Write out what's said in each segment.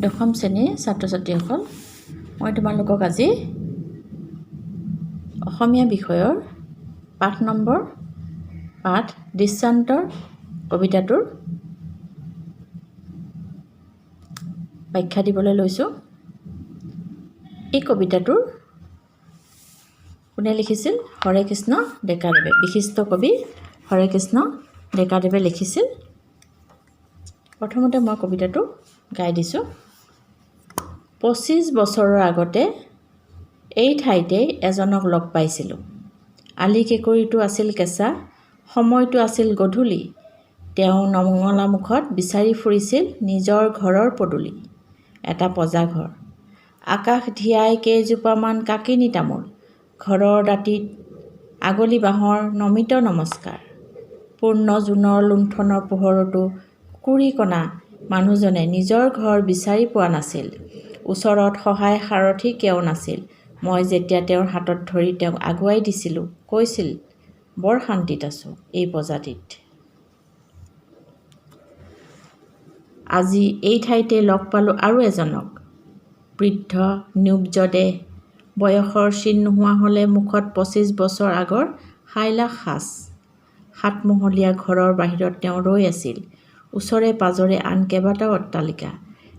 দশম শ্ৰেণীৰ ছাত্ৰ ছাত্ৰীসকল, মই তোমালোকক আজি অসমীয়া বিষয়ৰ পাঠ নম্বৰ 8 দৃষ্টান্তৰ কবিতাটোৰ ব্যাখ্যা দিবলৈ লৈছোঁ। এই কবিতাটোৰ কোনে লিখিছিল? হৰে কৃষ্ণ ডেকাদেৱে, বিশিষ্ট কবি হৰে কৃষ্ণ ডেকাদেৱে লিখিছিল। প্ৰথমতে মই কবিতাটো গাই দিছোঁ। 25 বছৰৰ আগতে এই ঠাইতে এজনক লগ পাইছিলোঁ। আলি কেঁকুৰিটো আছিল কেঁচা, সময়টো আছিল গধূলি। তেওঁ নমঙলা মুখত বিচাৰি ফুৰিছিল নিজৰ ঘৰৰ পদূলি। এটা পঁজাঘৰ, আকাশ ধিয়াই কেইজোপামান কাকিনী তামোল, ঘৰৰ দাঁতিত আগলি বাঁহৰ নমিত নমস্কাৰ। পূৰ্ণ জোনৰ লুণ্ঠনৰ পোহৰতো কুকুৰিকণা মানুহজনে নিজৰ ঘৰ বিচাৰি পোৱা নাছিল। ওচৰত সহায় সাৰথি কেও নাছিল। মই যেতিয়া তেওঁৰ হাতত ধৰি তেওঁক আগুৱাই দিছিলোঁ, কৈছিল বৰ শান্তিত আছোঁ এই প্ৰজাতিত। আজি এই ঠাইতে লগ পালোঁ আৰু এজনক, বৃদ্ধ ন্যুব্জ দেহ, বয়সৰ চিন নোহোৱা হ'লে মুখত 25 বছৰ আগৰ সাইলাখ সাজ। 7মহলীয়া ঘৰৰ বাহিৰত তেওঁ ৰৈ আছিল। ওচৰে পাজৰে আন কেইবাটাও অট্টালিকা,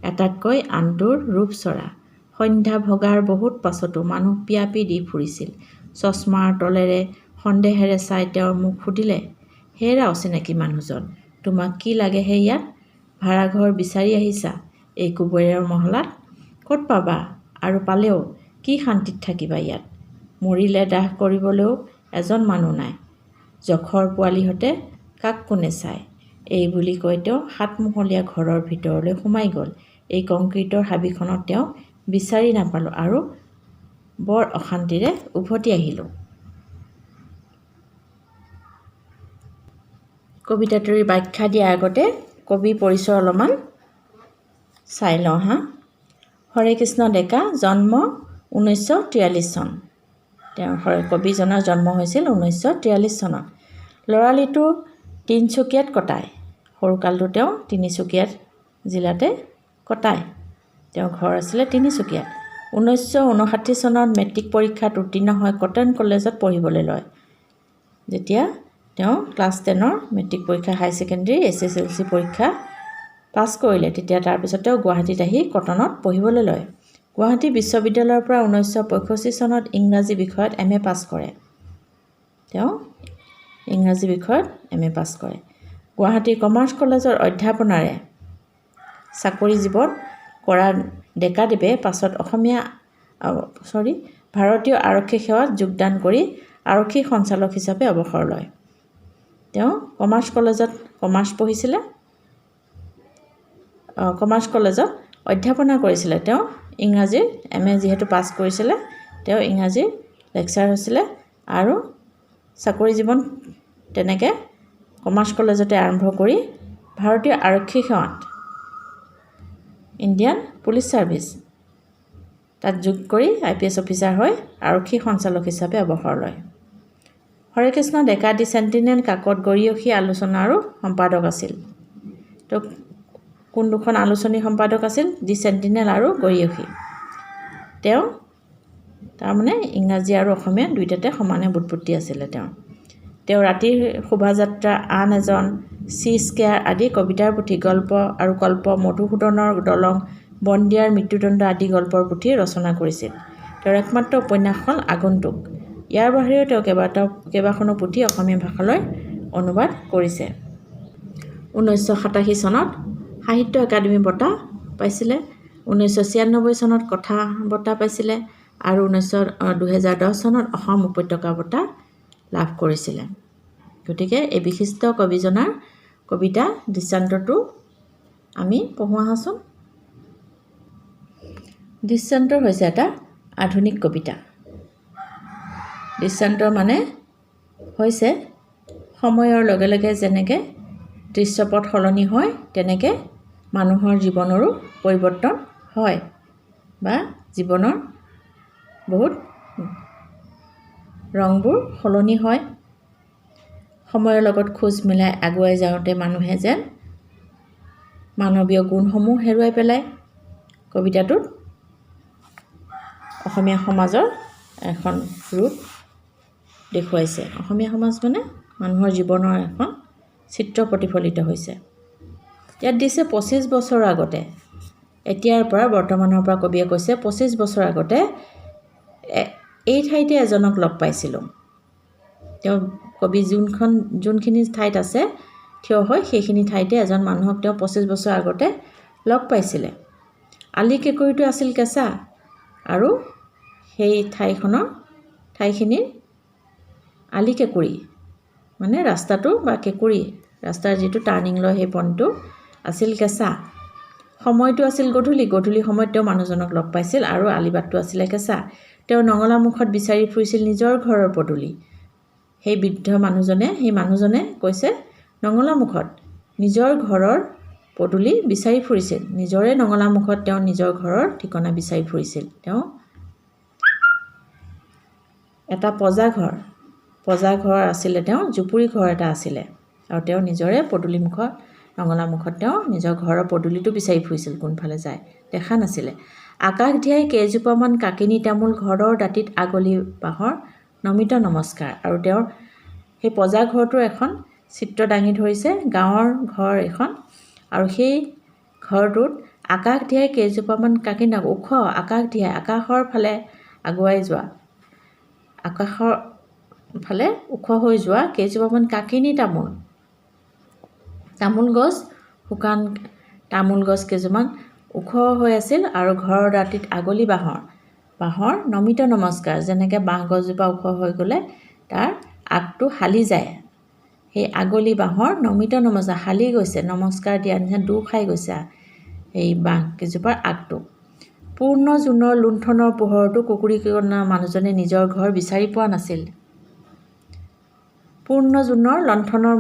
এটাতকৈ আনটোৰ ৰূপচৰা। সন্ধ্যা ভগাৰ বহুত পাছতো মানুহ পিয়াপি দি ফুৰিছিল। চশমাৰ তলেৰে সন্দেহেৰে চাই তেওঁৰ মুখ সুধিলে, হেৰা অচিনাকি মানুহজন, তোমাক কি লাগে হে ইয়াত? ভাড়াঘৰ বিচাৰি আহিছা এই কুবেৰৰ মহলাত? ক'ত পাবা, আৰু পালেও কি শান্তিত থাকিবা ইয়াত? মৰিলে দাহ কৰিবলৈও এজন মানুহ নাই। জখৰ পোৱালিহঁতে কাক কোনে চায়? এই বুলি কৈ তেওঁ 7মহলীয়া ঘৰৰ ভিতৰলৈ সোমাই গ'ল। এই কংক্ৰিটৰ হাবিখনত তেওঁ বিচাৰি নাপালোঁ আৰু বৰ অশান্তিৰে উভতি আহিলোঁ। কবিতাটোৰ ব্যাখ্যা দিয়াৰ আগতে কবি পৰিচয় অলপমান চাই লওঁ হা। হৰে কৃষ্ণ ডেকা, জন্ম 1943 চন। কবিজনৰ জন্ম হৈছিল 1943 চনত। ল'ৰালিটো তিনিচুকীয়াত কটায়। সৰুকালটো তেওঁ তিনিচুকীয়াত জিলাতে কটায়। তেওঁৰ ঘৰ আছিলে তিনিচুকীয়াত। 1959 চনত মেট্ৰিক পৰীক্ষাত উত্তীৰ্ণ হৈ কটন কলেজত পঢ়িবলৈ লয়। যেতিয়া তেওঁ ক্লাছ 10ৰ মেট্ৰিক পৰীক্ষা, হাই ছেকেণ্ডেৰী, SSLC পৰীক্ষা পাছ কৰিলে, তেতিয়া তাৰপিছত তেওঁ গুৱাহাটীত আহি কটনত পঢ়িবলৈ লয়। গুৱাহাটী বিশ্ববিদ্যালয়ৰ পৰা 1965 চনত ইংৰাজী বিষয়ত MA পাছ কৰে। তেওঁ ইংৰাজী বিষয়ত MA পাছ কৰে। গুৱাহাটী কমাৰ্চ কলেজৰ অধ্যাপনাৰে চাকৰি জীৱন কৰা ডেকাদেৱে পাছত ভাৰতীয় আৰক্ষী সেৱাত যোগদান কৰি আৰক্ষী সঞ্চালক হিচাপে অৱসৰ লয়। তেওঁ কমাৰ্চ কলেজত পঢ়িছিলে, কমাৰ্চ কলেজত অধ্যাপনা কৰিছিলে। তেওঁ ইংৰাজীৰ MA যিহেতু পাছ কৰিছিলে, তেওঁ ইংৰাজীৰ লেকচাৰ হৈছিলে আৰু চাকৰি জীৱন তেনেকৈ কমাৰ্চ কলেজতে আৰম্ভ কৰি ভাৰতীয় আৰক্ষী সেৱাত, ইণ্ডিয়ান পুলিচ ছাৰ্ভিচ, তাত যোগ কৰি IPS অফিচাৰ হৈ আৰক্ষী সঞ্চালক হিচাপে অৱসৰ লয়। হৰে কৃষ্ণ ডেকা দি চেণ্টিনেল কাকত গৰিয়সী আলোচনা আৰু সম্পাদক আছিল। তো কোন দুখন আলোচনী সম্পাদক আছিল? দি চেণ্টিনেল আৰু গৰিয়সী। তেওঁ তাৰমানে ইংৰাজী আৰু অসমীয়া দুয়োটাতে সমানে বুটবুটী আছিলে। তেওঁ ৰাতিৰ শোভাযাত্ৰা, আন এজন, চি স্কেয়াৰ আদি কবিতাৰ পুথি, গল্প আৰু কল্প, মধুসূদনৰ দলং, বন্দিয়াৰ মৃত্যুদণ্ড আদি গল্পৰ পুথি ৰচনা কৰিছিল। তেওঁৰ একমাত্ৰ উপন্যাস হ'ল আগন্তুক। ইয়াৰ বাহিৰেও তেওঁ কেইবাখনো পুথি অসমীয়া ভাষালৈ অনুবাদ কৰিছে। 1987 চনত সাহিত্য একাডেমী বঁটা পাইছিলে। 1996 চনত কথা বঁটা পাইছিলে আৰু 2010 চনত অসম উপত্যকা বঁটা লাভ কৰিছিলে। গতিকে এই বিশিষ্ট কবিজনাৰ কবিতা দৃষ্টান্তটো আমি পঢ়োঁ আহাচোন। দৃষ্টান্তৰ হৈছে এটা আধুনিক কবিতা। দৃষ্টান্তৰ মানে হৈছে সময়ৰ লগে লগে যেনেকৈ দৃশ্যপট সলনি হয়, তেনেকৈ মানুহৰ জীৱনৰো পৰিৱৰ্তন হয় বা জীৱনৰ বহুত ৰংবোৰ সলনি হয়। সময়ৰ লগত খোজ মিলাই আগুৱাই যাওঁতে মানুহে যেন মানৱীয় গুণসমূহ হেৰুৱাই পেলায় কবিতাটোত অসমীয়া সমাজৰ এখন ৰূপ দেখুৱাইছে। অসমীয়া সমাজ মানে মানুহৰ জীৱনৰ এখন চিত্ৰ প্ৰতিফলিত হৈছে। ইয়াত দিছে 25 বছৰ আগতে, এতিয়াৰ পৰা বৰ্তমানৰ পৰা কবিয়ে কৈছে 25 বছৰ আগতে এই ঠাইতে এজনক লগ পাইছিলোঁ। তেওঁ কবি যোনখিনি ঠাইত আছে থিয় হৈ সেইখিনি ঠাইতে এজন মানুহক তেওঁ 25 বছৰ আগতে লগ পাইছিলে। আলি কেঁকুৰিটো আছিল কেঁচা আৰু সেই ঠাইখিনিৰ আলি কেঁকুৰি মানে ৰাস্তাটো বা কেঁকুৰি, ৰাস্তাৰ যিটো টাৰ্ণিং লয় সেই পইণ্টটো আছিল কেঁচা। সময়টো আছিল গধূলি সময়ত তেওঁ মানুহজনক লগ পাইছিল আৰু আলিবাটটো আছিলে কেঁচা। তেওঁ নঙলামুখত বিচাৰি ফুৰিছিল নিজৰ ঘৰৰ পদূলি। সেই বৃদ্ধ মানুহজনে কৈছে নঙলামুখত নিজৰ ঘৰৰ পদূলি বিচাৰি ফুৰিছিল। নিজৰে নঙলামুখত তেওঁ নিজৰ ঘৰৰ ঠিকনা বিচাৰি ফুৰিছিল। তেওঁ এটা পজাঘৰ আছিলে, তেওঁ জুপুৰি ঘৰ এটা আছিলে আৰু তেওঁ নিজৰে নঙলামুখত তেওঁ নিজৰ ঘৰৰ পদূলিটো বিচাৰি ফুৰিছিল। কোনফালে যায় দেখা নাছিলে। আকাশ ধিয়াই কেইজোপামান কাকিনী তামোল ঘৰৰ দাঁতিত আগলি বাঁহৰ নমিত নমস্কাৰ। আৰু তেওঁৰ সেই পজাঘৰটোৰ এখন চিত্ৰ দাঙি ধৰিছে, গাঁৱৰ ঘৰ এখন আৰু সেই ঘৰটোত আকাশ ধিয়াই কেইজোপামান কাকিনী ওখ আকাশ ধিয়াই আকাশৰ ফালে আগুৱাই যোৱা, আকাশৰ ফালে ওখ হৈ যোৱা কেইজোপামান কাকিনী তামোল গছ, শুকান তামোল গছ কেইজোপামান ওখ হৈ আছিল আৰু ঘৰৰ দাঁতিত আগলি বাঁহৰ নমিত নমস্কাৰ। যেনেকৈ বাঁহ গছজোপা ওখ হৈ গ'লে তাৰ আগটো হালি যায়, সেই আগলি বাঁহৰ নমিত নমস্কাৰ, হালি গৈছে, নমস্কাৰ দিয়া নিচিনা দূৰ খাই গৈছে এই বাঁহ কেইজোপাৰ আগটো। পূৰ্ণ জোনৰ লুণ্ঠনৰ পোহৰতো কুকুৰীকণা মানুহজনে নিজৰ ঘৰ বিচাৰি পোৱা নাছিল। পূৰ্ণ জোনৰ লণ্ঠনৰ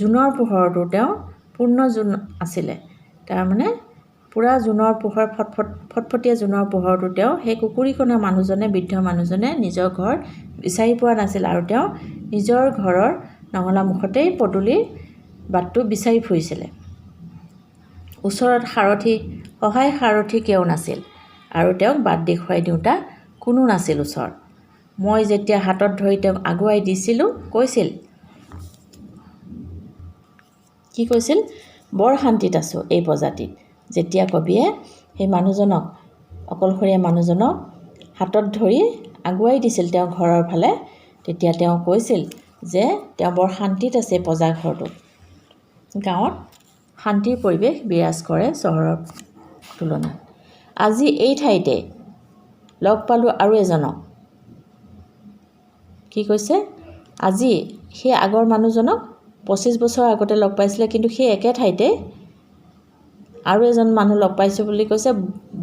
জোনৰ পোহৰটো তেওঁ পূৰ্ণ জোন আছিলে, তাৰমানে পূৰা জোনৰ পোহৰ ফটফটীয়া জোনৰ পোহৰটো তেওঁ সেই কুকুৰীকণা বৃদ্ধ মানুহজনে নিজৰ ঘৰ বিচাৰি পোৱা নাছিল আৰু তেওঁ নিজৰ ঘৰৰ নঙলামুখতেই পদূলিৰ বাটটো বিচাৰি ফুৰিছিলে। ওচৰত সহায় সাৰথি কেও নাছিল আৰু তেওঁক বাট দেখুৱাই দিওঁতা কোনো নাছিল ওচৰত। মই যেতিয়া হাতত ধৰি তেওঁক আগুৱাই দিছিলোঁ কৈছিল বৰ শান্তিত আছোঁ এই প্ৰজাতিত। যেতিয়া কবিয়ে সেই অকলশৰীয়া মানুহজনক হাতত ধৰি আগুৱাই দিছিল তেওঁ ঘৰৰ ফালে, তেতিয়া তেওঁ কৈছিল যে তেওঁ বৰ শান্তিত আছে এই পজাঘৰটোত। গাঁৱত শান্তিৰ পৰিৱেশ বিৰাজ কৰে চহৰৰ তুলনাত। আজি এই ঠাইতে লগ পালোঁ আৰু এজনক। কি কৈছে? আজি সেই আগৰ মানুহজনক 25 বছৰ আগতে লগ পাইছিলে, কিন্তু সেই একে ঠাইতে আৰু এজন মানুহ লগ পাইছোঁ বুলি কৈছে।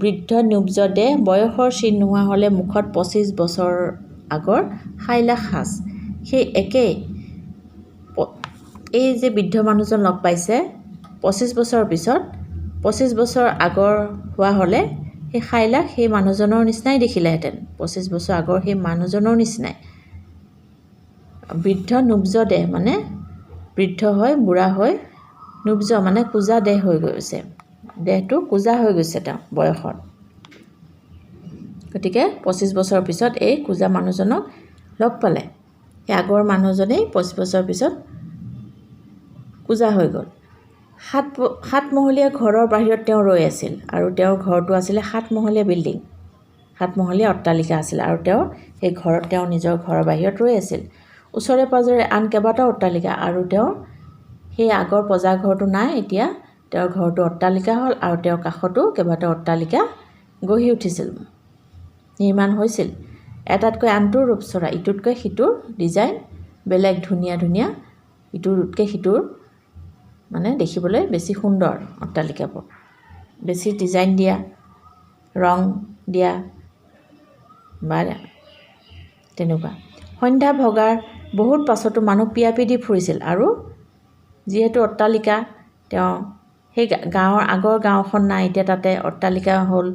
বৃদ্ধ নুব্জ দেহ, বয়সৰ চিন নোহোৱা হ'লে মুখত 25 বছৰ আগৰ সাইলাখ সাজ। সেই একেই এই যে বৃদ্ধ মানুহজন লগ পাইছে 25 বছৰৰ পিছত, 25 বছৰ আগৰ হোৱা হ'লে সেই সাইলাখ সেই মানুহজনৰ নিচিনাই দেখিলেহেঁতেন, 25 বছৰ আগৰ সেই মানুহজনৰ নিচিনাই। বৃদ্ধ নুব্জ দেহ মানে বৃদ্ধ হৈ বুঢ়া হৈ, নুব্জ মানে কোজা দেহ হৈ গৈছে, দেহটো কোজা হৈ গৈছে তেওঁ বয়সত। গতিকে 25 বছৰৰ পিছত এই কোজা মানুহজনক লগ পালে। সেই আগৰ মানুহজনেই 25 বছৰৰ পিছত কোজা হৈ গ'ল। সাতমহলীয়া ঘৰৰ বাহিৰত তেওঁ ৰৈ আছিল আৰু তেওঁৰ ঘৰটো আছিলে 7মহলীয়া বিল্ডিং, 7মহলীয়া অট্টালিকা আছিল আৰু তেওঁ সেই ঘৰত তেওঁ নিজৰ ঘৰৰ বাহিৰত ৰৈ আছিল। ওচৰে পাঁজৰে আন কেইবাটাও অট্টালিকা আৰু তেওঁৰ সেই আগৰ পজাঘৰটো নাই, এতিয়া তেওঁৰ ঘৰটো অট্টালিকা হ'ল আৰু তেওঁৰ কাষতো কেইবাটাও অট্টালিকা গঢ়ি উঠিছিল, নিৰ্মাণ হৈছিল। এটাতকৈ আনটোৰ ৰূপচৰা, ইটোতকৈ সিটোৰ ডিজাইন বেলেগ, ধুনীয়া ইটোতকৈ সিটোৰ মানে দেখিবলৈ বেছি সুন্দৰ অট্টালিকাবোৰ, বেছি ডিজাইন দিয়া, ৰং দিয়া বা তেনেকুৱা। সন্ধ্যা ভগাৰ বহুত পাছতো মানুহ পিয়াপি দি ফুৰিছিল আৰু যিহেতু অট্টালিকা, তেওঁ সেই আগৰ গাঁওখন নাই, এতিয়া তাতে অট্টালিকা হ'ল,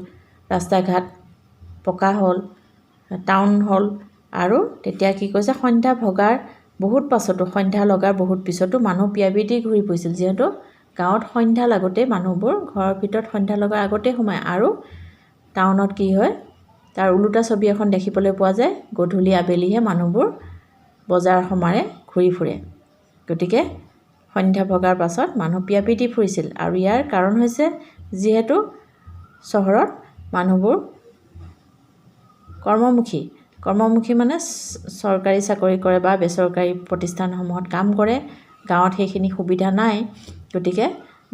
ৰাস্তা ঘাট পকা হ'ল, টাউন হ'ল। আৰু তেতিয়া কি কৈছে, সন্ধ্যা লগাৰ বহুত পিছতো মানুহ পিয়াপি দি ঘূৰি ফুৰিছিল, যিহেতু গাঁৱত সন্ধ্যা লাগোতে মানুহবোৰ ঘৰৰ ভিতৰত সন্ধ্যা লগাৰ আগতে সোমায় আৰু টাউনত কি হয় তাৰ উলুটা ছবি এখন দেখিবলৈ পোৱা যায় গধূলি আবেলিহে মানুহবোৰ বজাৰ সমাৰে ঘূৰি ফুৰে গতিকে সন্ধ্যা ভগাৰ পাছত মানুহ পিয়াপিটি ফুৰিছিল আৰু ইয়াৰ কাৰণ হৈছে যিহেতু চহৰত মানুহবোৰ কৰ্মমুখী মানে চৰকাৰী চাকৰি কৰে বা বেচৰকাৰী প্ৰতিষ্ঠানসমূহত কাম কৰে গাঁৱত সেইখিনি সুবিধা নাই গতিকে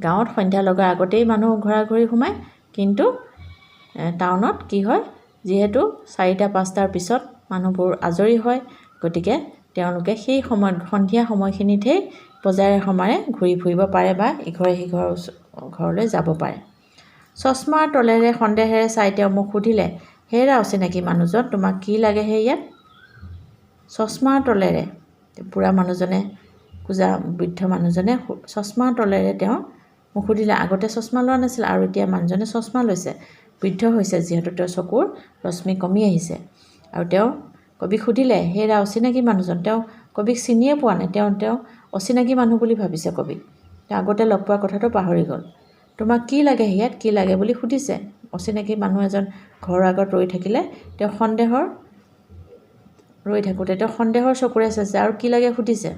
গাঁৱত সন্ধ্যা লগাৰ আগতেই মানুহ ঘৰা-ঘৰি সোমায় কিন্তু টাউনত কি হয় যিহেতু 4টা-5টাৰ পিছত মানুহবোৰ আজৰি হয় গতিকে তেওঁলোকে সেই সময়ত সন্ধিয়া সময়খিনিতহে বজাৰে সমাৰে ঘূৰি ফুৰিব পাৰে বা ইঘৰে সিঘৰ ঘৰলৈ যাব পাৰে চশমাৰ তলেৰে সন্দেহেৰে চাই তেওঁ মোক সুধিলে হেৰা অচিনাকি মানুহজন তোমাক কি লাগে হে ইয়াত চশমাৰ তলেৰে পুৰা মানুহজনে কুজা বৃদ্ধ মানুহজনে চশমাৰ তলেৰে তেওঁ মোক সুধিলে আগতে চশমা লোৱা নাছিল আৰু এতিয়া মানুহজনে চশমা লৈছে বৃদ্ধ হৈছে যিহেতু তেওঁৰ চকুৰ ৰশ্মি কমি আহিছে আৰু তেওঁ কবিক সুধিলে হেৰা অচিনাকি মানুহজন তেওঁ কবিক চিনিয়ে পোৱা নাই তেওঁ অচিনাকি মানুহ বুলি ভাবিছে কবিক তেওঁ আগতে লগ পোৱাৰ কথাটো পাহৰি গ'ল তোমাক কি লাগে ইয়াত কি লাগে বুলি সুধিছে অচিনাকি মানুহ এজন ঘৰৰ আগত ৰৈ থাকিলে তেওঁ সন্দেহৰ চকুৰে চাইছে আৰু কি লাগে সুধিছে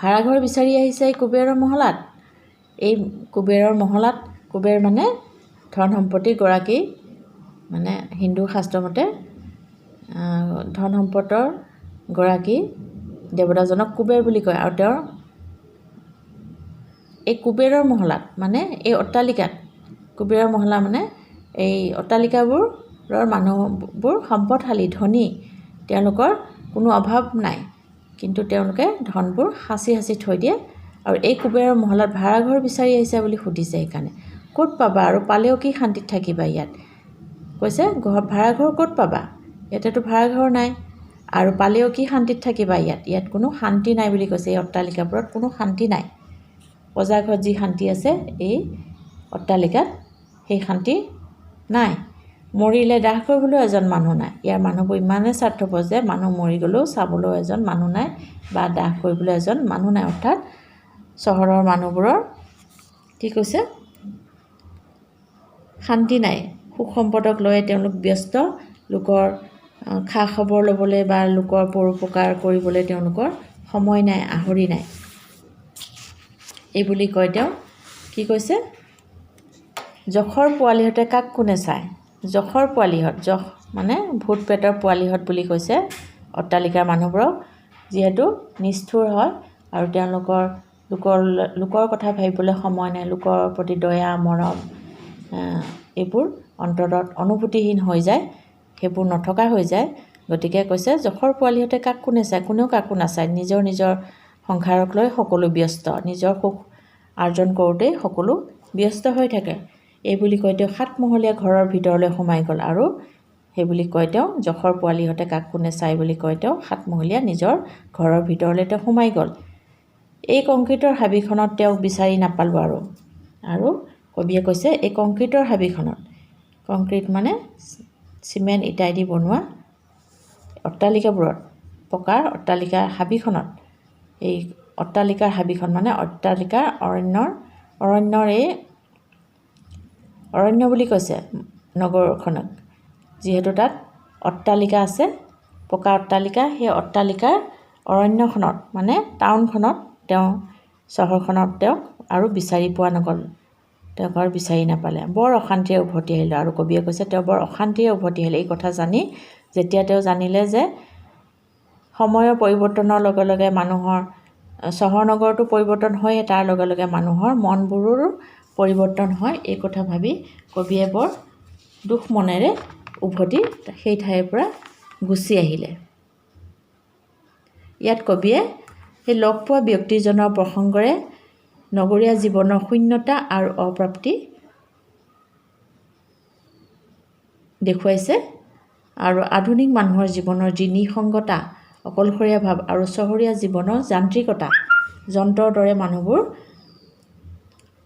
ভাড়াঘৰ বিচাৰি আহিছে এই কুবেৰৰ মহলাত এই কুবেৰৰ মহলাত কুবেৰ মানে ধন সম্পত্তিৰ গৰাকী মানে হিন্দু শাস্ত্ৰমতে ধন সম্পদৰ গৰাকী দেৱতাজনক কুবেৰ বুলি কয় আৰু তেওঁৰ এই কুবেৰৰ মহলাত মানে এই অট্টালিকাত কুবেৰৰ মহলা মানে এই অট্টালিকাবোৰৰ মানুহবোৰ সম্পদশালী ধনী তেওঁলোকৰ কোনো অভাৱ নাই কিন্তু তেওঁলোকে ধনবোৰ সাঁচি থৈ দিয়ে আৰু এই কুবেৰৰ মহলাত ভাড়াঘৰ বিচাৰি আহিছে বুলি সুধিছে সেইকাৰণে ক'ত পাবা আৰু পালেও কি শান্তিত থাকিবা ইয়াত কৈছে ভাড়াঘৰ ক'ত পাবা ইয়াতেতো ভাড়াঘৰ নাই আৰু পালেও কি শান্তিত থাকিবা ইয়াত কোনো শান্তি নাই বুলি কৈছে এই অট্টালিকাবোৰত কোনো শান্তি নাই প্ৰজাঘৰত যি শান্তি আছে এই অট্টালিকাত সেই শান্তি নাই মৰিলে দাহ কৰিবলৈও এজন মানুহ নাই ইয়াৰ মানুহবোৰ ইমানে স্বাৰ্থপৰ যে মানুহ মৰি গ'লেও চাবলৈও এজন মানুহ নাই বা দাহ কৰিবলৈ এজন মানুহ নাই অৰ্থাৎ চহৰৰ মানুহবোৰৰ কি কৈছে শান্তি নাই সুখ সম্পদক লৈ তেওঁলোক ব্যস্ত লোকৰ খা খবৰ ল'বলৈ বা লোকৰ পৰোপকাৰ কৰিবলৈ তেওঁলোকৰ সময় নাই আহৰি নাই এই বুলি কয় তেওঁ কি কৈছে জখৰ পোৱালিহঁতে কাক কোনে চায় জখৰ পোৱালিহঁত জখ মানে ভূত পেটৰ পোৱালিহঁত বুলি কৈছে অট্টালিকাৰ মানুহবোৰক যিহেতু নিষ্ঠুৰ হয় আৰু তেওঁলোকৰ লোকৰ কথা ভাবিবলৈ সময় নাই লোকৰ প্ৰতি দয়া মৰম এইবোৰ অন্তৰত অনুভূতিহীন হৈ যায় সেইবোৰ নথকা হৈ যায় গতিকে কৈছে জখৰ পোৱালিহঁতে কাক কোনে চায় কোনেও কাকো নাচায় নিজৰ সংসাৰক লৈ সকলো ব্যস্ত নিজৰ সুখ আৰ্জন কৰোঁতেই সকলো ব্যস্ত হৈ থাকে এই বুলি কৈ তেওঁ 7মহলীয়া ঘৰৰ ভিতৰলৈ সোমাই গ'ল আৰু সেই বুলি কয় তেওঁ জখৰ পোৱালিহঁতে কাক কোনে চায় বুলি কয় তেওঁ 7মহলীয়া নিজৰ ঘৰৰ ভিতৰলৈ তেওঁ সোমাই গ'ল এই কংক্ৰিটৰ হাবিখনত তেওঁক বিচাৰি নাপালোঁ আৰু কবিয়ে কৈছে এই কংক্ৰিটৰ হাবিখনত কংক্ৰিট মানে চিমেণ্ট ইটাই দি বনোৱা অট্টালিকাবোৰত পকাৰ অট্টালিকাৰ হাবিখনত এই অট্টালিকাৰ হাবিখন মানে অট্টালিকাৰ অৰণ্যৰ এই অৰণ্য বুলি কৈছে নগৰখনক যিহেতু তাত অট্টালিকা আছে পকা অট্টালিকা সেই অট্টালিকাৰ অৰণ্যখনত মানে টাউনখনত তেওঁ চহৰখনত তেওঁক আৰু বিচাৰি পোৱা নগ'ল তেওঁক আৰু বিচাৰি নাপালে বৰ অশান্তিৰে উভতি আহিলে আৰু কবিয়ে কৈছে তেওঁ বৰ অশান্তিৰে উভতি আহিলে এই কথা জানি যেতিয়া তেওঁ জানিলে যে সময়ৰ পৰিৱৰ্তনৰ লগে লগে মানুহৰ চহৰ নগৰটো পৰিৱৰ্তন হয় তাৰ লগে লগে মানুহৰ মনবোৰৰো পৰিৱৰ্তন হয় এই কথা ভাবি কবিয়ে বৰ দুখ মনেৰে উভতি সেই ঠাইৰ পৰা গুচি আহিলে ইয়াত কবিয়ে সেই লগ পোৱা ব্যক্তিজনৰ প্ৰসংগৰে নগৰীয়া জীৱনৰ শূন্যতা আৰু অপ্ৰাপ্তি দেখুৱাইছে আৰু আধুনিক মানুহৰ জীৱনৰ যি নিসংগতা অকলশৰীয়া ভাৱ আৰু চহৰীয়া জীৱনৰ যান্ত্ৰিকতা যন্ত্ৰৰ দৰে মানুহবোৰ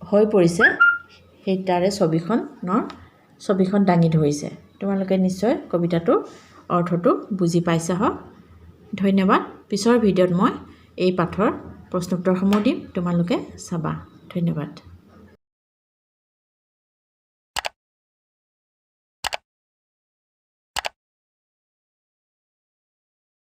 হৈ পৰিছে সেই তাৰে ছবিখন দাঙি ধৰিছে তোমালোকে নিশ্চয় কবিতাটোৰ অৰ্থটো বুজি পাইছা হওক ধন্যবাদ পিছৰ ভিডিঅ'ত মই এই পাঠৰ প্ৰশ্নোত্তৰসমূহ দিম, তোমালোকে চাবা। ধন্যবাদ।